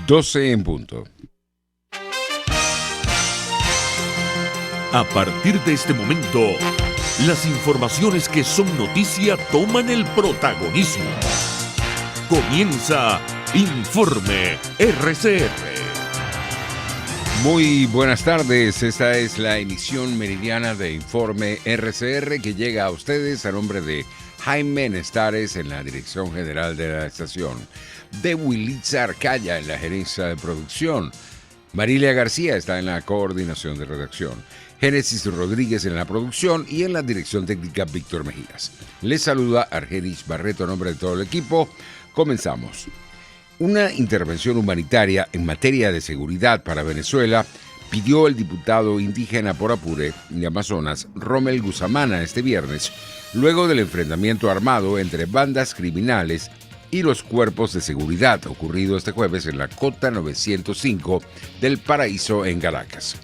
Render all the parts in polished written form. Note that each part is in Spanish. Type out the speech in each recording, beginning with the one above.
12 en punto. A partir de este momento, las informaciones que son noticia toman el protagonismo. Comienza Informe RCR. Muy buenas tardes, esta es la emisión meridiana de Informe RCR que llega a ustedes a nombre de Jaime Nestares en la dirección general de la estación, de Wilitza Arcaya en la gerencia de producción, Marilia García está en la coordinación de redacción, Génesis Rodríguez en la producción y en la dirección técnica Víctor Mejías. Les saluda Argenis Barreto a nombre de todo el equipo. Comenzamos. Una intervención humanitaria en materia de seguridad para Venezuela pidió el diputado indígena por Apure, de Amazonas, Rommel Guzamana, este viernes, luego del enfrentamiento armado entre bandas criminales y los cuerpos de seguridad ocurrido este jueves en la Cota 905 del Paraíso en Caracas.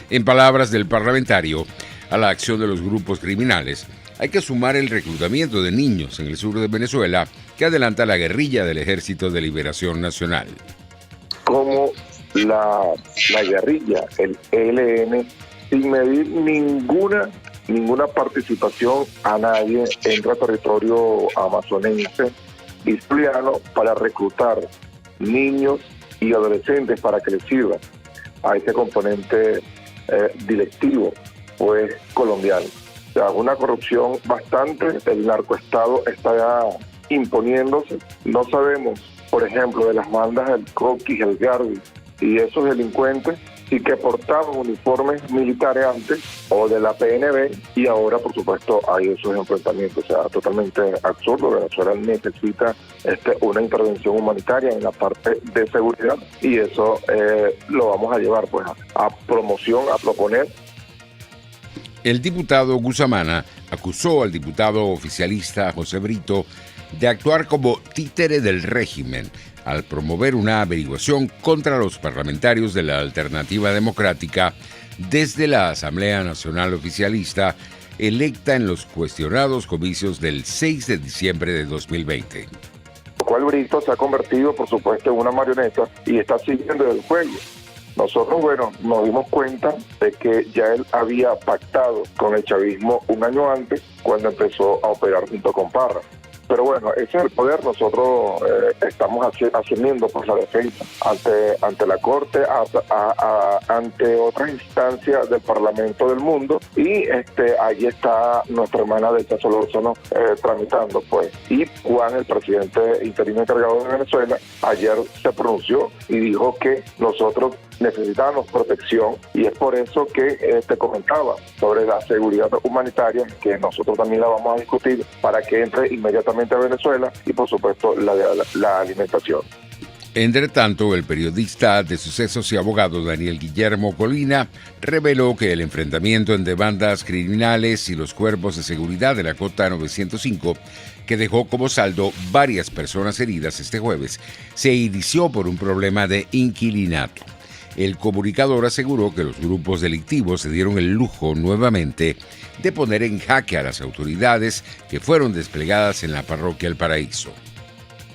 En palabras del parlamentario, a la acción de los grupos criminales hay que sumar el reclutamiento de niños en el sur de Venezuela que adelanta la guerrilla del Ejército de Liberación Nacional. Como la guerrilla, el ELN, sin medir ninguna participación a nadie, entra a territorio amazonense y zuliano para reclutar niños y adolescentes para que les sirvan a ese componente directivo, pues, colombiano. O sea, una corrupción bastante, el narcoestado está ya imponiéndose. No sabemos, por ejemplo, de las bandas del Coquis, el Garbi y esos delincuentes, y que portaban uniformes militares antes, o de la PNB, y ahora, por supuesto, hay esos enfrentamientos. O sea, totalmente absurdo. Venezuela necesita una intervención humanitaria en la parte de seguridad, y eso lo vamos a llevar pues a promoción, a proponer. El diputado Guzamana acusó al diputado oficialista José Brito de actuar como títere del régimen al promover una averiguación contra los parlamentarios de la Alternativa Democrática desde la Asamblea Nacional Oficialista electa en los cuestionados comicios del 6 de diciembre de 2020. Lo cual Brito se ha convertido, por supuesto, en una marioneta y está siguiendo el juego. Nosotros, nos dimos cuenta de que ya él había pactado con el chavismo un año antes, cuando empezó a operar junto con Parra. Pero bueno, ese es el poder. Nosotros estamos asumiendo por la defensa ante la Corte, ante otras instancias del Parlamento del mundo, y allí está nuestra hermana Delta Solórzano tramitando, pues. Y Juan, el presidente interino encargado de Venezuela, ayer se pronunció y dijo que nosotros necesitamos protección, y es por eso que te comentaba sobre la seguridad humanitaria, que nosotros también la vamos a discutir para que entre inmediatamente a Venezuela, y por supuesto la alimentación. Entre tanto, el periodista de sucesos y abogado Daniel Guillermo Colina reveló que el enfrentamiento entre bandas criminales y los cuerpos de seguridad de la Cota 905, que dejó como saldo varias personas heridas este jueves, se inició por un problema de inquilinato. El comunicador aseguró que los grupos delictivos se dieron el lujo nuevamente de poner en jaque a las autoridades que fueron desplegadas en la parroquia El Paraíso.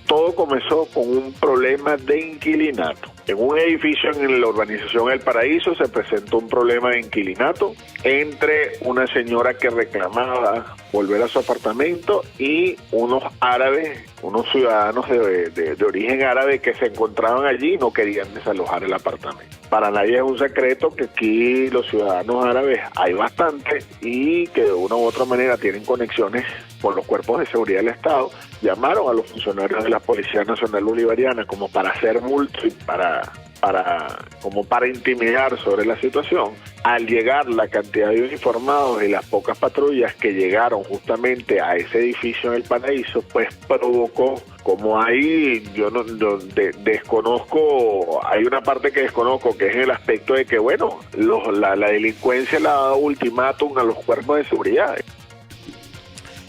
Todo comenzó con un problema de inquilinato. En un edificio en la urbanización El Paraíso se presentó un problema de inquilinato entre una señora que reclamaba volver a su apartamento y unos árabes, unos ciudadanos de origen árabe que se encontraban allí y no querían desalojar el apartamento. Para nadie es un secreto que aquí los ciudadanos árabes hay bastantes y que de una u otra manera tienen conexiones con los cuerpos de seguridad del Estado. Llamaron a los funcionarios de la Policía Nacional Bolivariana como para hacer multas y para intimidar sobre la situación. Al llegar la cantidad de uniformados y las pocas patrullas que llegaron justamente a ese edificio en El Paraíso, pues provocó, como hay, desconozco, hay una parte que desconozco, que es el aspecto de que, la delincuencia le ha dado ultimátum a los cuerpos de seguridad.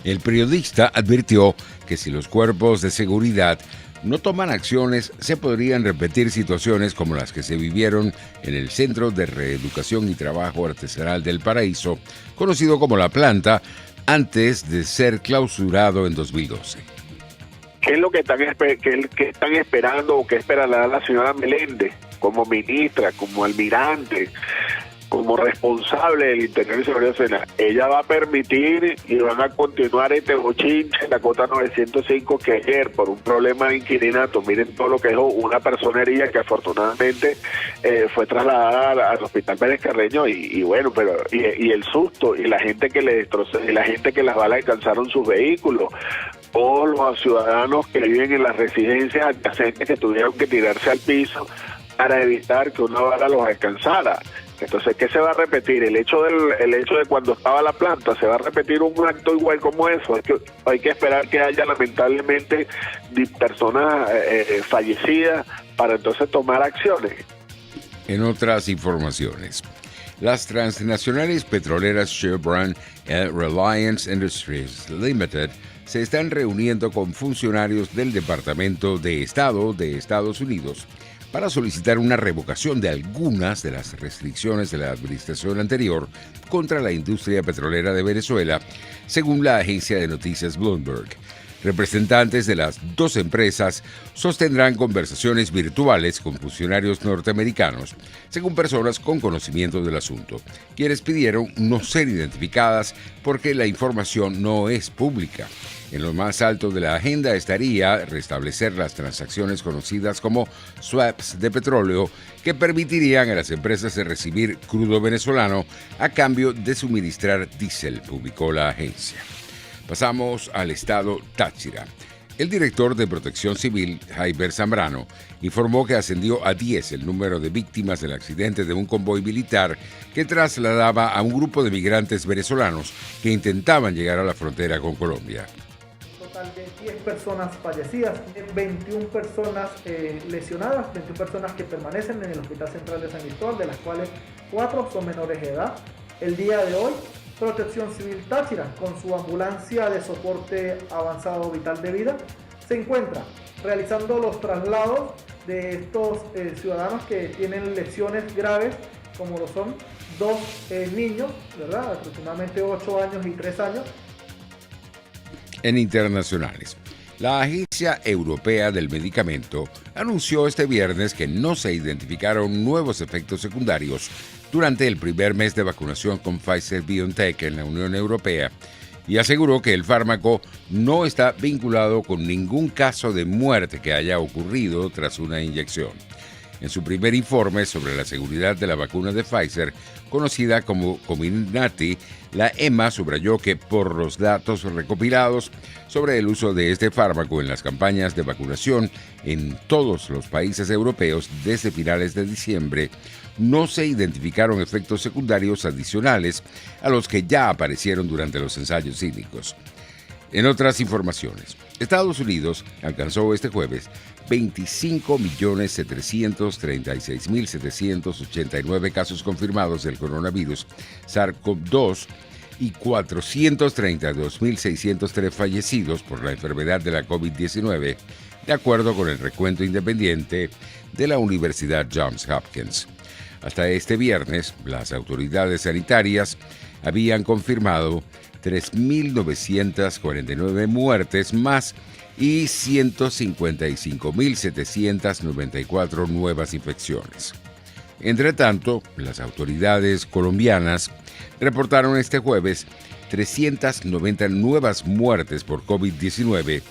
El periodista advirtió que si los cuerpos de seguridad no toman acciones, se podrían repetir situaciones como las que se vivieron en el Centro de Reeducación y Trabajo Artesanal del Paraíso, conocido como La Planta, antes de ser clausurado en 2012. ¿qué es lo que están esperando o qué esperará la señora Meléndez como ministra, como almirante, como responsable del Interior y Seguridad Nacional? Ella va a permitir y van a continuar este bochinche en la Cota 905 que ayer, por un problema de inquilinato, miren todo lo que dejó una personería que afortunadamente fue trasladada al Hospital Pérez Carreño y bueno, pero y el susto y la gente que le destrozó y la gente que las balas alcanzaron sus vehículos, todos los ciudadanos que viven en las residencias adyacentes que tuvieron que tirarse al piso para evitar que una bala los alcanzara. Entonces, ¿qué se va a repetir? El hecho de cuando estaba la planta, ¿se va a repetir un acto igual como eso? Hay que esperar que haya lamentablemente personas fallecidas para entonces tomar acciones. En otras informaciones, las transnacionales petroleras Chevron y Reliance Industries Limited se están reuniendo con funcionarios del Departamento de Estado de Estados Unidos para solicitar una revocación de algunas de las restricciones de la administración anterior contra la industria petrolera de Venezuela, según la agencia de noticias Bloomberg. Representantes de las dos empresas sostendrán conversaciones virtuales con funcionarios norteamericanos, según personas con conocimiento del asunto, quienes pidieron no ser identificadas porque la información no es pública. En lo más alto de la agenda estaría restablecer las transacciones conocidas como swaps de petróleo que permitirían a las empresas de recibir crudo venezolano a cambio de suministrar diésel, publicó la agencia. Pasamos al estado Táchira. El director de Protección Civil, Jaiber Zambrano, informó que ascendió a 10 el número de víctimas del accidente de un convoy militar que trasladaba a un grupo de migrantes venezolanos que intentaban llegar a la frontera con Colombia. Total de 10 personas fallecidas, 21 personas lesionadas, 21 personas que permanecen en el Hospital Central de San Cristóbal, de las cuales 4 son menores de edad. El día de hoy, Protección Civil Táchira, con su ambulancia de soporte avanzado vital de vida, se encuentra realizando los traslados de estos ciudadanos que tienen lesiones graves, como lo son 2 niños, ¿verdad? Aproximadamente 8 años y 3 años. En internacionales, la Agencia Europea del Medicamento anunció este viernes que no se identificaron nuevos efectos secundarios durante el primer mes de vacunación con Pfizer-BioNTech en la Unión Europea y aseguró que el fármaco no está vinculado con ningún caso de muerte que haya ocurrido tras una inyección. En su primer informe sobre la seguridad de la vacuna de Pfizer, conocida como Comirnaty, la EMA subrayó que por los datos recopilados sobre el uso de este fármaco en las campañas de vacunación en todos los países europeos desde finales de diciembre, no se identificaron efectos secundarios adicionales a los que ya aparecieron durante los ensayos clínicos. En otras informaciones, Estados Unidos alcanzó este jueves 25.736.789 casos confirmados del coronavirus SARS-CoV-2 y 432.603 fallecidos por la enfermedad de la COVID-19, de acuerdo con el recuento independiente de la Universidad Johns Hopkins. Hasta este viernes, las autoridades sanitarias habían confirmado 3.949 muertes más y 155.794 nuevas infecciones. Entre tanto, las autoridades colombianas reportaron este jueves 390 nuevas muertes por COVID-19,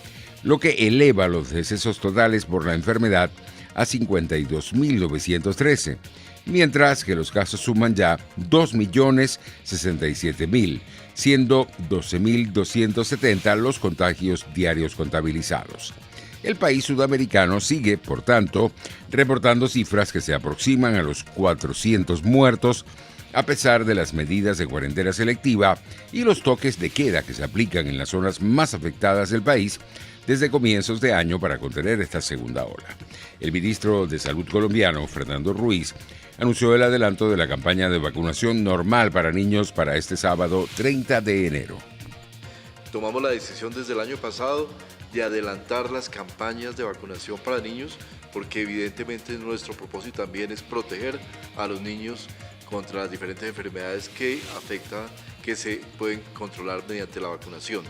lo que eleva los decesos totales por la enfermedad a 52.913, mientras que los casos suman ya 2.067.000, siendo 12.270 los contagios diarios contabilizados. El país sudamericano sigue, por tanto, reportando cifras que se aproximan a los 400 muertos, a pesar de las medidas de cuarentena selectiva y los toques de queda que se aplican en las zonas más afectadas del país desde comienzos de año para contener esta segunda ola. El ministro de Salud colombiano, Fernando Ruiz, anunció el adelanto de la campaña de vacunación normal para niños para este sábado 30 de enero. Tomamos la decisión desde el año pasado de adelantar las campañas de vacunación para niños porque evidentemente nuestro propósito también es proteger a los niños contra las diferentes enfermedades que se pueden controlar mediante la vacunación.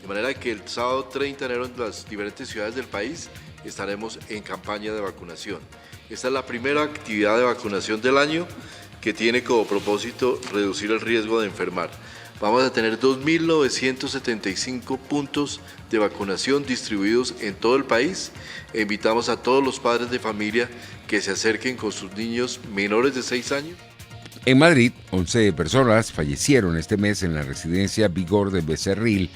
De manera que el sábado 30 de enero en las diferentes ciudades del país estaremos en campaña de vacunación. Esta es la primera actividad de vacunación del año que tiene como propósito reducir el riesgo de enfermar. Vamos a tener 2.975 puntos de vacunación distribuidos en todo el país e invitamos a todos los padres de familia que se acerquen con sus niños menores de 6 años. En Madrid, 11 personas fallecieron este mes en la residencia Vigor de Becerril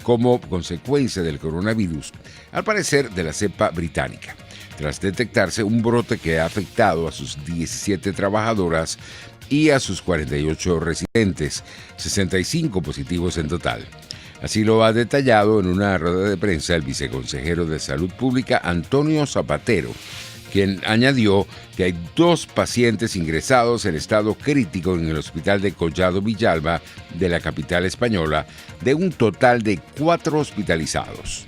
como consecuencia del coronavirus, al parecer de la cepa británica, tras detectarse un brote que ha afectado a sus 17 trabajadoras y a sus 48 residentes, 65 positivos en total. Así lo ha detallado en una rueda de prensa el viceconsejero de Salud Pública Antonio Zapatero, quien añadió que hay 2 pacientes ingresados en estado crítico en el hospital de Collado Villalba de la capital española, de un total de 4 hospitalizados.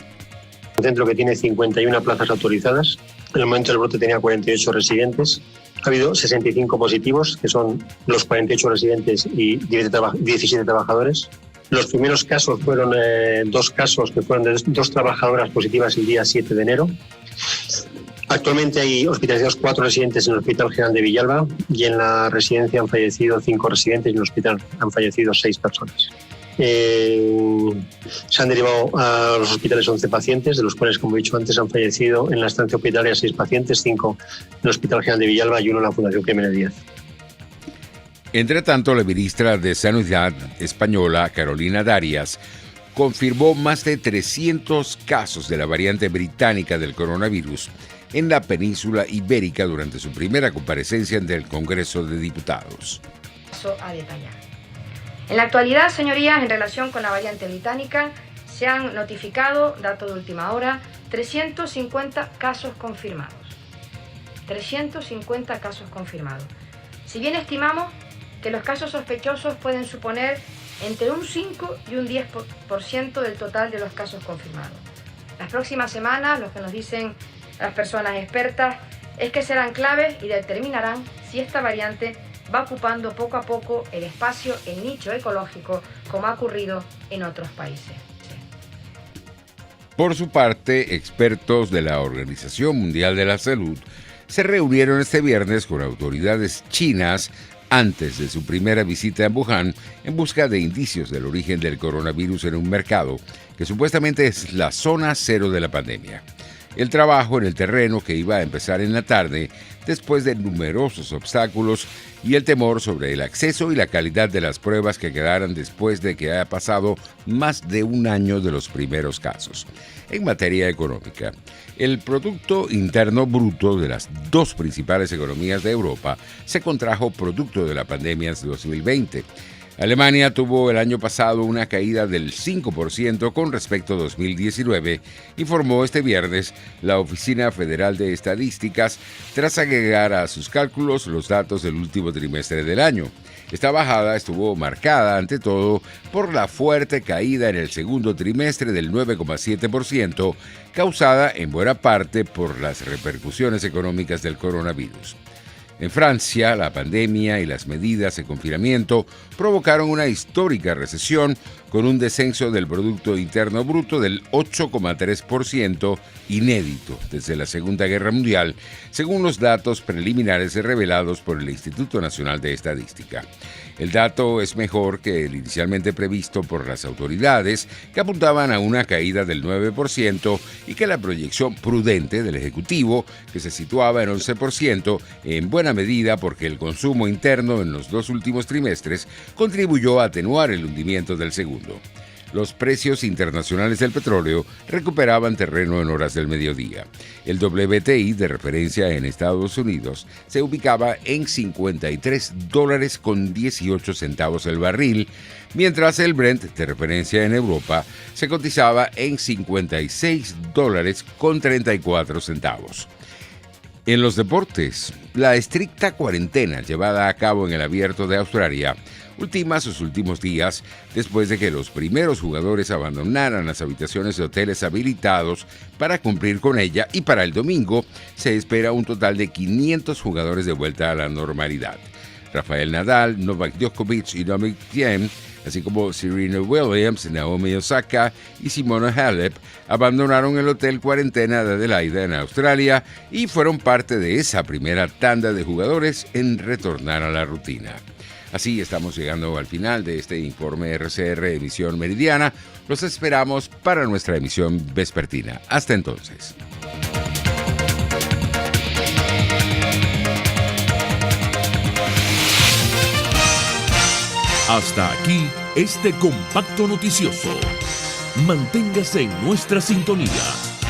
Un centro que tiene 51 plazas autorizadas. En el momento del brote tenía 48 residentes. Ha habido 65 positivos, que son los 48 residentes y 17 trabajadores. Los primeros casos fueron 2 casos que fueron de 2 trabajadoras positivas el día 7 de enero. Actualmente hay hospitalizados 4 residentes en el Hospital General de Villalba y en la residencia han fallecido 5 residentes y en el hospital han fallecido 6 personas. Se han derivado a los hospitales 11 pacientes, de los cuales, como he dicho antes, han fallecido en la estancia hospitalaria 6 pacientes, 5 en el Hospital General de Villalba y 1 en la Fundación Jiménez Díaz. Entre tanto, la ministra de Sanidad española, Carolina Darias, confirmó más de 300 casos de la variante británica del coronavirus en la península ibérica durante su primera comparecencia ante el Congreso de Diputados. Paso a detallar. En la actualidad, señorías, en relación con la variante británica, se han notificado, dato de última hora, 350 casos confirmados. 350 casos confirmados. Si bien estimamos que los casos sospechosos pueden suponer entre un 5 y un 10% del total de los casos confirmados. Las próximas semanas, lo que nos dicen las personas expertas, es que serán claves y determinarán si esta variante va ocupando poco a poco el espacio, el nicho ecológico, como ha ocurrido en otros países. Por su parte, expertos de la Organización Mundial de la Salud se reunieron este viernes con autoridades chinas antes de su primera visita a Wuhan en busca de indicios del origen del coronavirus en un mercado que supuestamente es la zona cero de la pandemia. El trabajo en el terreno que iba a empezar en la tarde, después de numerosos obstáculos y el temor sobre el acceso y la calidad de las pruebas que quedaran después de que haya pasado más de un año de los primeros casos. En materia económica, el Producto Interno Bruto de las 2 principales economías de Europa se contrajo producto de la pandemia en 2020. Alemania tuvo el año pasado una caída del 5% con respecto a 2019, informó este viernes la Oficina Federal de Estadísticas tras agregar a sus cálculos los datos del último trimestre del año. Esta bajada estuvo marcada ante todo por la fuerte caída en el segundo trimestre del 9,7%, causada en buena parte por las repercusiones económicas del coronavirus. En Francia, la pandemia y las medidas de confinamiento provocaron una histórica recesión con un descenso del Producto Interno Bruto del 8,3%, inédito desde la Segunda Guerra Mundial, según los datos preliminares revelados por el Instituto Nacional de Estadística. El dato es mejor que el inicialmente previsto por las autoridades, que apuntaban a una caída del 9%, y que la proyección prudente del Ejecutivo, que se situaba en 11%, en buena medida porque el consumo interno en los 2 últimos trimestres contribuyó a atenuar el hundimiento del segundo. Los precios internacionales del petróleo recuperaban terreno en horas del mediodía. El WTI de referencia en Estados Unidos se ubicaba en $53.18 el barril, mientras el Brent de referencia en Europa se cotizaba en $56.34. En los deportes, la estricta cuarentena llevada a cabo en el Abierto de Australia ultima sus últimos días después de que los primeros jugadores abandonaran las habitaciones de hoteles habilitados para cumplir con ella, y para el domingo se espera un total de 500 jugadores de vuelta a la normalidad. Rafael Nadal, Novak Djokovic y Dominic Thiem así como Serena Williams, Naomi Osaka y Simona Halep, abandonaron el Hotel Cuarentena de Adelaida en Australia y fueron parte de esa primera tanda de jugadores en retornar a la rutina. Así estamos llegando al final de este informe RCR Emisión Meridiana. Los esperamos para nuestra emisión vespertina. Hasta entonces. Hasta aquí este compacto noticioso. Manténgase en nuestra sintonía,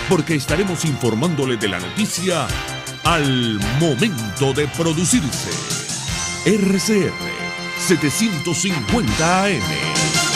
porque estaremos informándole de la noticia al momento de producirse. RCR 750 AM.